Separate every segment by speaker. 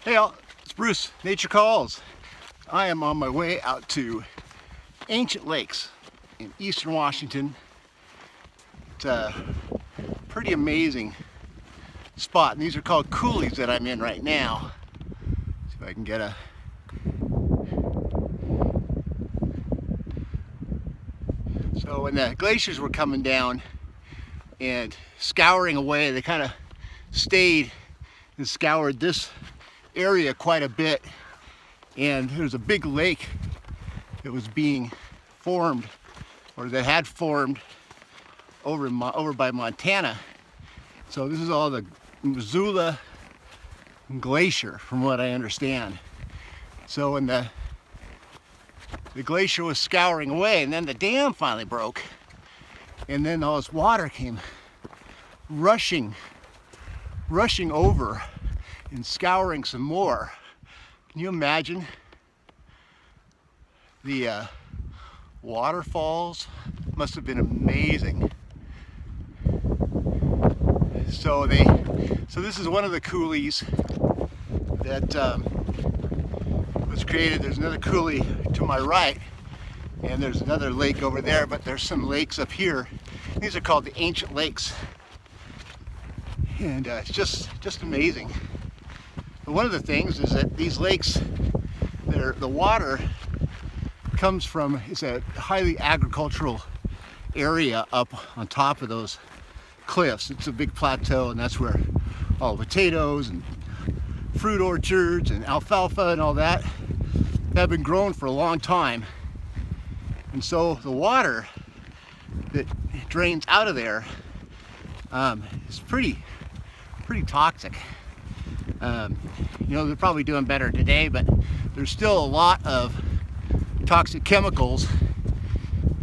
Speaker 1: Hey all, it's Bruce, Nature Calls. I am on my way out to Ancient Lakes in eastern Washington. It's a pretty amazing spot, and these are called coulees that I'm in right now. See if I can get a... So when the glaciers were coming down and scouring away, they kind of stayed and scoured this area quite a bit, and there's a big lake that was being formed, or that had formed over by Montana. So this is all the Missoula glacier, from what I understand. So when the glacier was scouring away, and then the dam finally broke, and then all this water came rushing over and scouring some more. Can you imagine the waterfalls? Must have been amazing. So this is one of the coulees that was created. There's another coulee to my right, and there's another lake over there, but there's some lakes up here. These are called the Ancient Lakes, and it's just amazing. But one of the things is that these lakes, the water comes from, it's a highly agricultural area up on top of those cliffs. It's a big plateau, and that's where all potatoes and fruit orchards and alfalfa and all that have been grown for a long time. And so the water that drains out of there is pretty toxic. You know, they're probably doing better today, but there's still a lot of toxic chemicals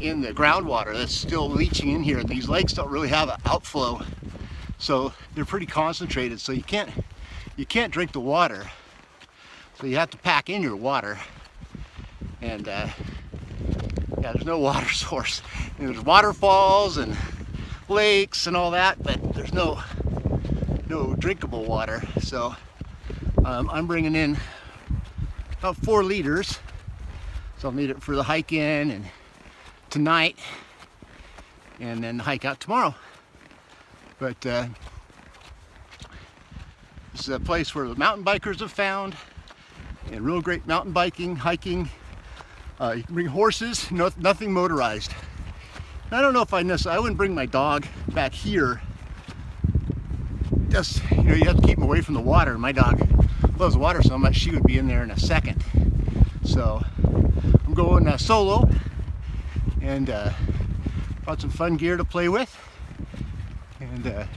Speaker 1: in the groundwater that's still leaching in here. And these lakes don't really have an outflow, so they're pretty concentrated. So you can't drink the water. So you have to pack in your water. And yeah, there's no water source. And there's waterfalls and lakes and all that, but there's no drinkable water. So I'm bringing in about 4 liters, so I'll need it for the hike in and tonight, and then the hike out tomorrow. But this is a place where the mountain bikers have found, and real great mountain biking, hiking. You can bring horses, nothing motorized. And I don't know if I wouldn't bring my dog back here. Just, you know, you have to keep him away from the water. My dog loves water so much, she would be in there in a second. So I'm going solo, and brought some fun gear to play with, and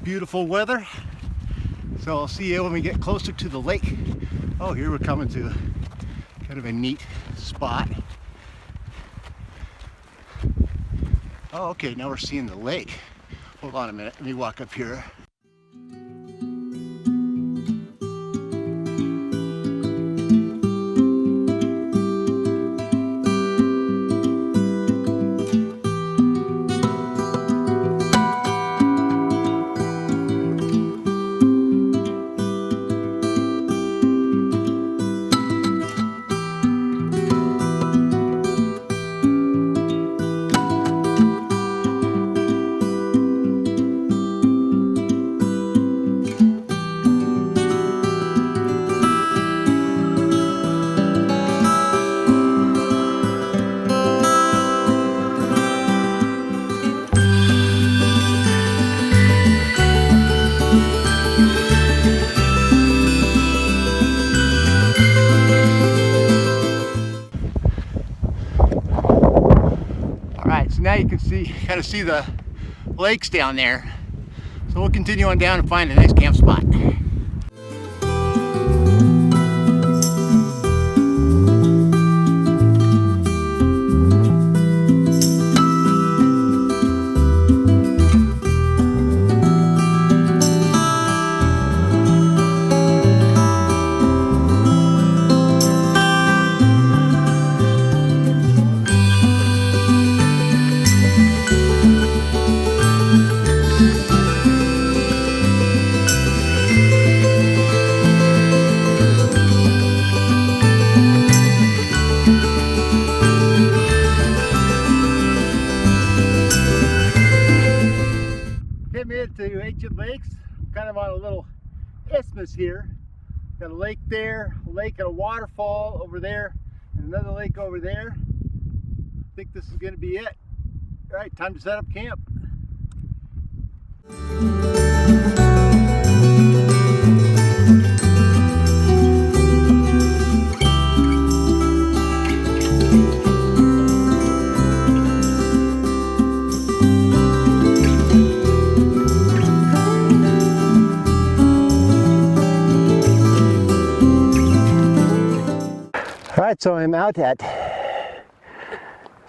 Speaker 1: beautiful weather. So I'll see you when we get closer to the lake. Oh, here we're coming to kind of a neat spot. Oh, okay, now we're seeing the lake. Hold on a minute, let me walk up here. Now you can kind of see the lakes down there. So we'll continue on down and find a nice camp spot. got a little isthmus here. Got a lake there, a lake and a waterfall over there, and another lake over there. I think this is going to be it. All right, time to set up camp. All right, so I'm out at,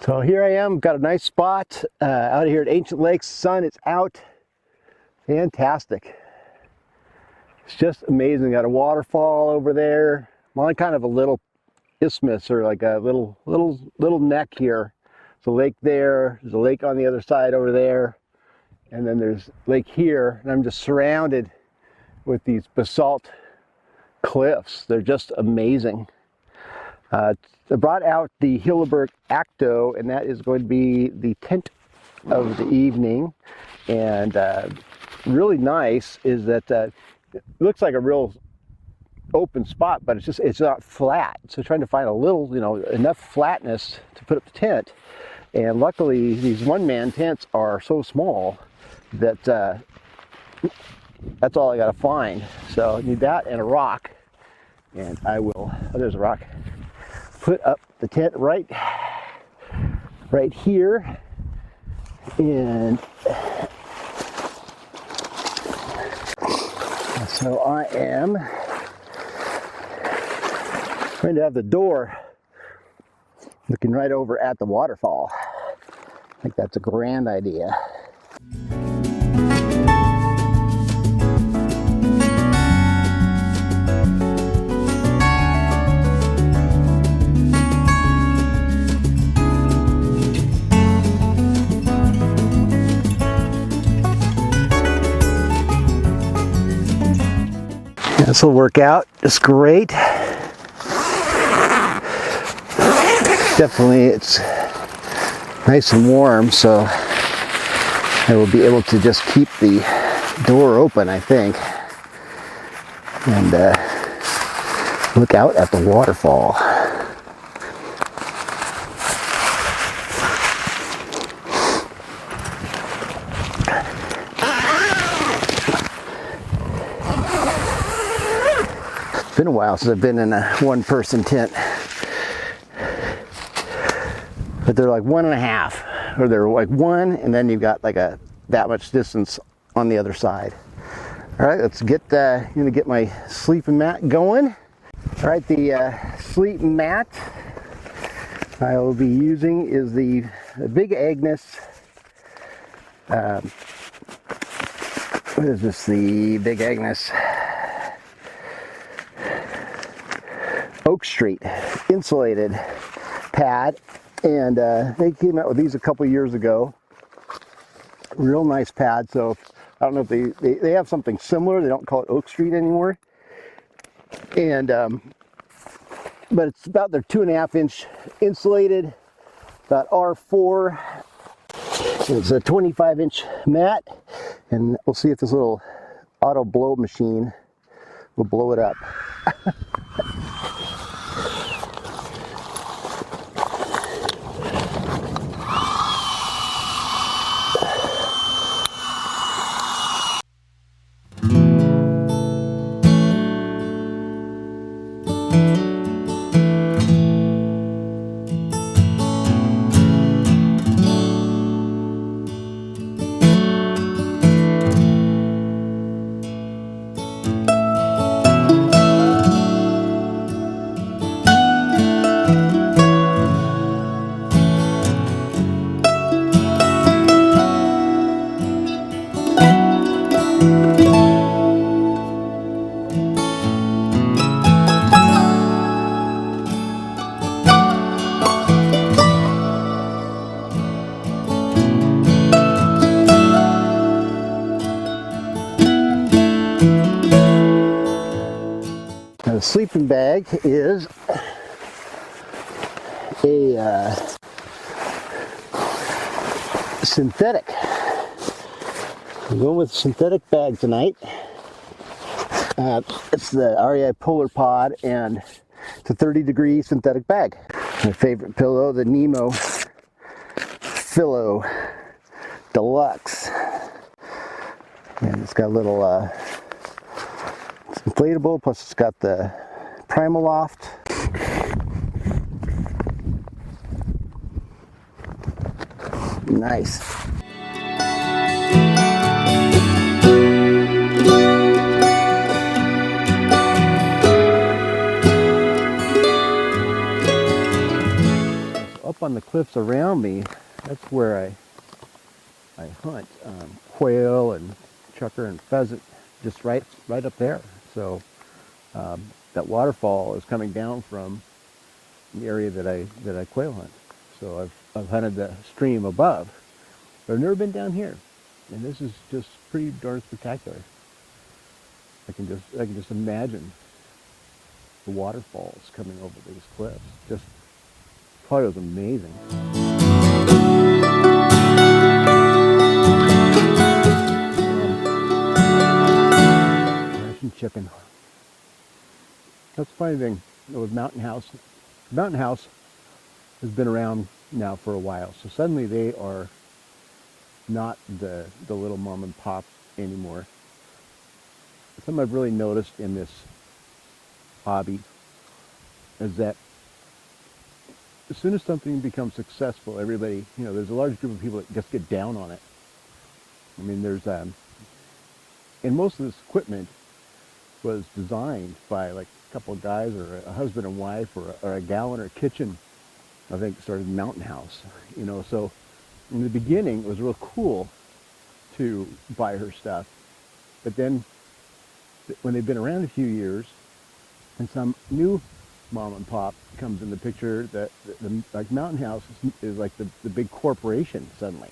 Speaker 1: so here I am, got a nice spot out here at Ancient Lakes. Sun is out, fantastic. It's just amazing. Got a waterfall over there. I'm on kind of a little isthmus, or like a little neck here. There's a lake there, there's a lake on the other side over there, and then there's a lake here, and I'm just surrounded with these basalt cliffs. They're just amazing. I brought out the Hilleberg Acto, and that is going to be the tent of the evening. And really nice is that it looks like a real open spot, but it's not flat. So trying to find a little, enough flatness to put up the tent. And luckily, these one-man tents are so small that that's all I got to find. So I need that and a rock, and I will. Oh, there's a rock. Put up the tent right here, and so I am going to have the door looking right over at the waterfall. I think that's a grand idea. This will work out just great. Definitely it's nice and warm, so I will be able to just keep the door open, I think, and look out at the waterfall. It's been a while since I've been in a one-person tent, but they're like 1.5, or they're like one, and then you've got like that much distance on the other side. All right, let's get I'm gonna get my sleeping mat going. All right, the sleeping mat I will be using is the Big Agnes. What is this? The Big Agnes Oak Street insulated pad, and they came out with these a couple years ago. Real nice pad. So I don't know if they have something similar. They don't call it Oak Street anymore, and but it's about their 2.5-inch insulated, about R4. It's a 25-inch mat, and we'll see if this little auto blow machine will blow it up. The sleeping bag is a synthetic. I'm going with a synthetic bag tonight. It's the REI Polar Pod, and it's a 30-degree synthetic bag. My favorite pillow, the Nemo Philo Deluxe. And it's got a little, it's inflatable, plus it's got the Primaloft. Nice. Up on the cliffs around me, that's where I hunt quail and chukar and pheasant, just right up there. So that waterfall is coming down from the area that I quail hunt. So I've hunted the stream above, but I've never been down here, and this is just pretty darn spectacular. I can just imagine the waterfalls coming over these cliffs. Just probably was amazing. Russian chicken. That's the funny thing with Mountain House. Mountain House has been around now for a while, so suddenly they are not the little mom and pop anymore. Something I've really noticed in this hobby is that as soon as something becomes successful, everybody, there's a large group of people that just get down on it. I mean, there's, and most of this equipment was designed by like a couple of guys, or a husband and wife, or a gal in her kitchen. I think started Mountain House, so in the beginning it was real cool to buy her stuff. But then when they've been around a few years and some new mom and pop comes in the picture, that like Mountain House is like the big corporation suddenly.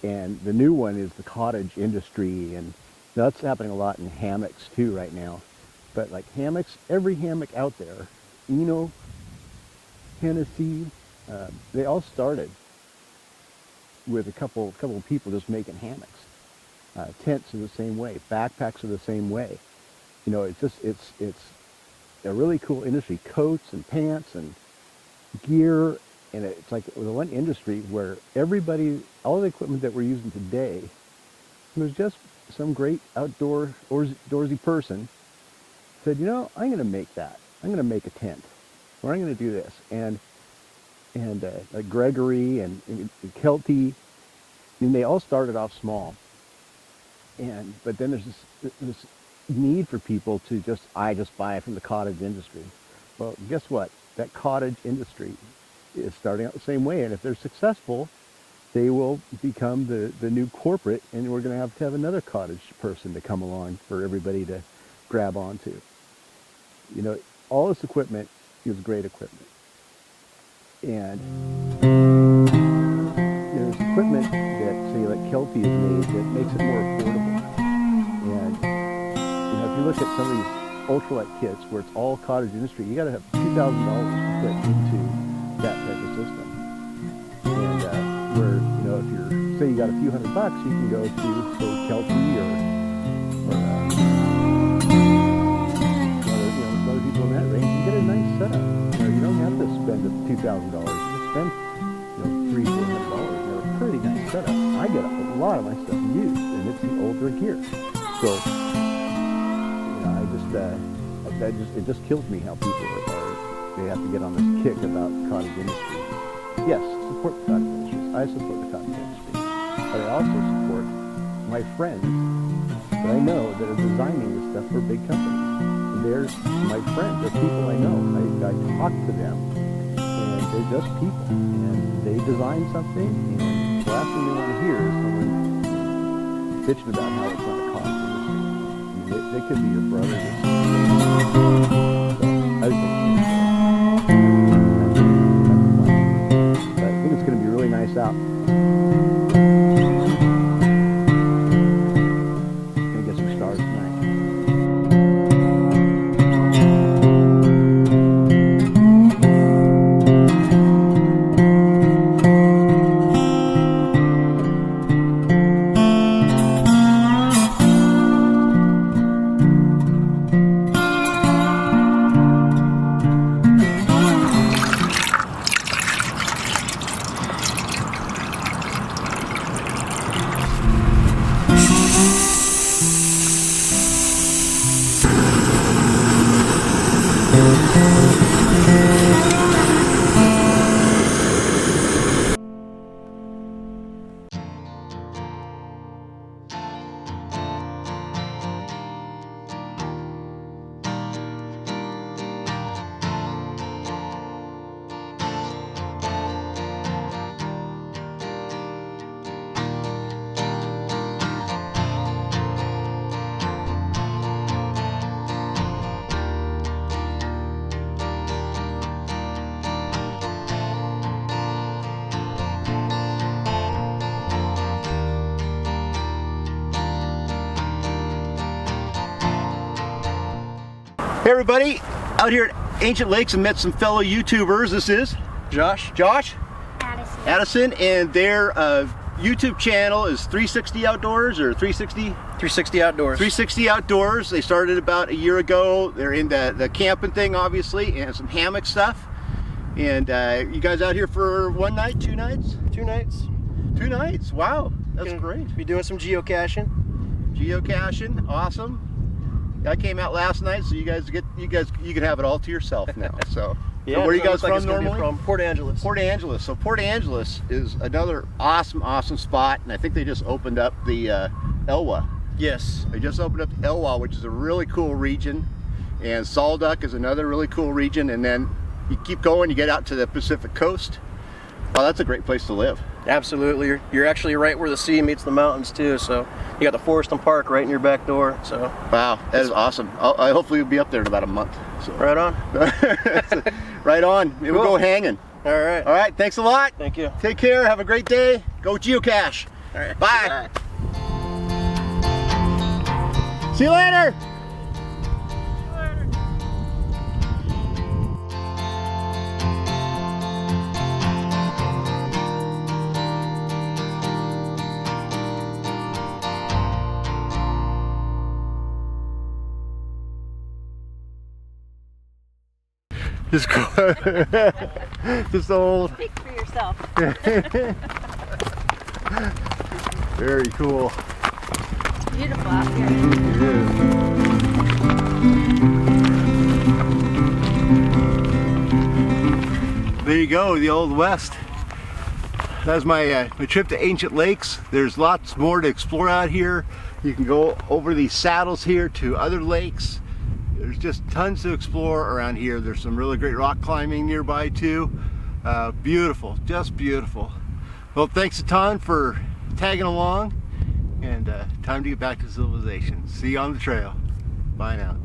Speaker 1: And the new one is the cottage industry, and that's happening a lot in hammocks too right now. But like hammocks, every hammock out there, Tennessee, they all started with a couple of people just making hammocks. Tents are the same way. Backpacks are the same way. It's a really cool industry. Coats and pants and gear, and it's like the one industry where everybody, all the equipment that we're using today, there's just some great outdoorsy person said, I'm going to make that. I'm going to make a tent, or I'm going to do this. And like Gregory and Kelty, they all started off small. But then there's this need for people to just buy from the cottage industry. Well, guess what? That cottage industry is starting out the same way, and if they're successful, they will become the new corporate, and we're going to have another cottage person to come along for everybody to grab onto. All this equipment is great equipment, and there's equipment that, say, like Kelty has made that makes it more affordable. And if you look at some of these ultralight kits where it's all cottage industry, you got to have $2,000 to put into that type of system. And where if you're, say, you got a few $100, you can go to, say, Kelty or other people in that range and get a nice setup. You don't have to spend $2,000. You just spend $300-400. A pretty nice setup. I get a lot of my stuff used, and it's the older gear. So it just kills me how people they have to get on this kick about cottage industry. Yes, support the cottage industry. I support the cottage industry, but I also support my friends that I know that are designing this stuff for big companies. And they're my friends. They're people I know. I talk to them, and they're just people, and they design something, and the last thing they want to hear is someone bitching about how it's not a cost industry. They could be your brother. I think it's going to be really nice out. Gonna get some stars tonight. Hey everybody, out here at Ancient Lakes and met some fellow YouTubers. This is Josh, Addison, and their YouTube channel is 360 Outdoors or 360?
Speaker 2: 360 Outdoors.
Speaker 1: 360 Outdoors. They started about a year ago. They're in the camping thing, obviously, and some hammock stuff. And you guys out here for one night, 2 nights?
Speaker 2: 2 nights.
Speaker 1: 2 nights. Wow, that's great.
Speaker 2: Be doing some geocaching.
Speaker 1: Geocaching, awesome. I came out last night, so you can have it all to yourself now. So,
Speaker 2: Yeah,
Speaker 1: so where are you guys
Speaker 2: like
Speaker 1: from normally?
Speaker 2: From Port Angeles.
Speaker 1: Port Angeles. So Port Angeles is another awesome spot, and I think they just opened up the Elwha.
Speaker 2: Yes.
Speaker 1: They just opened up the Elwha, which is a really cool region, and Salduck is another really cool region, and then you keep going, you get out to the Pacific coast. Well, that's a great place to live.
Speaker 2: Absolutely. You're actually right where the sea meets the mountains too. So you got the forest and park right in your back door. So
Speaker 1: wow, that is awesome. I hopefully will be up there in about a month. So.
Speaker 2: Right on.
Speaker 1: Right on. We'll go hanging.
Speaker 2: All right.
Speaker 1: All right. Thanks a lot.
Speaker 2: Thank you.
Speaker 1: Take care. Have a great day. Go geocache.
Speaker 2: All right.
Speaker 1: Bye. See you later. Just go. Just old.
Speaker 3: Speak for yourself.
Speaker 1: Very cool.
Speaker 3: Beautiful out here.
Speaker 1: It is. There you go, the Old West. That was my trip to Ancient Lakes. There's lots more to explore out here. You can go over these saddles here to other lakes. There's just tons to explore around here. There's some really great rock climbing nearby too. Beautiful, just beautiful. Well, thanks a ton for tagging along, and time to get back to civilization. See you on the trail. Bye now.